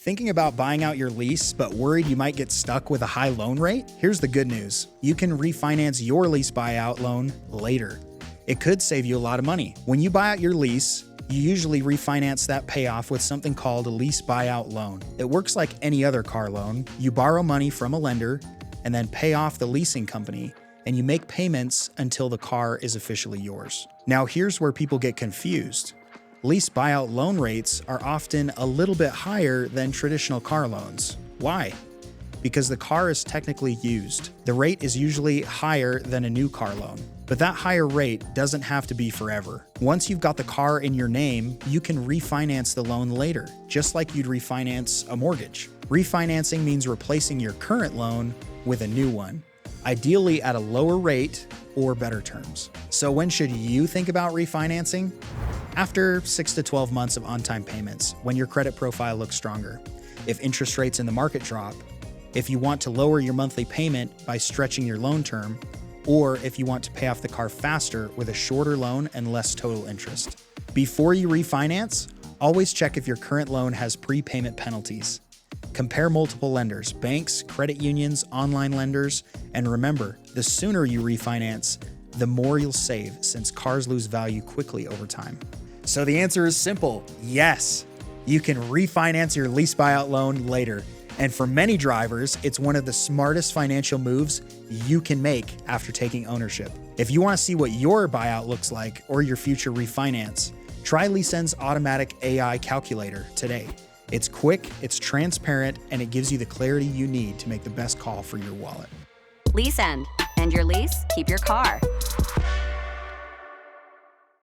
Thinking about buying out your lease, but worried you might get stuck with a high loan rate? Here's the good news. You can refinance your lease buyout loan later. It could save you a lot of money. When you buy out your lease, you usually refinance that payoff with something called a lease buyout loan. It works like any other car loan. You borrow money from a lender and then pay off the leasing company, and you make payments until the car is officially yours. Now here's where people get confused. Lease buyout loan rates are often a little bit higher than traditional car loans. Why? Because the car is technically used. The rate is usually higher than a new car loan. But that higher rate doesn't have to be forever. Once you've got the car in your name, you can refinance the loan later, just like you'd refinance a mortgage. Refinancing means replacing your current loan with a new one, ideally at a lower rate or better terms. So when should you think about refinancing? After 6 to 12 months of on-time payments, when your credit profile looks stronger, if interest rates in the market drop, if you want to lower your monthly payment by stretching your loan term, or if you want to pay off the car faster with a shorter loan and less total interest. Before you refinance, always check if your current loan has prepayment penalties. Compare multiple lenders, banks, credit unions, online lenders, and remember, the sooner you refinance, the more you'll save since cars lose value quickly over time. So the answer is simple, yes, you can refinance your lease buyout loan later. And for many drivers, it's one of the smartest financial moves you can make after taking ownership. If you want to see what your buyout looks like or your future refinance, try Lease's automatic AI calculator today. It's quick, it's transparent, and it gives you the clarity you need to make the best call for your wallet. Lease and your lease, keep your car.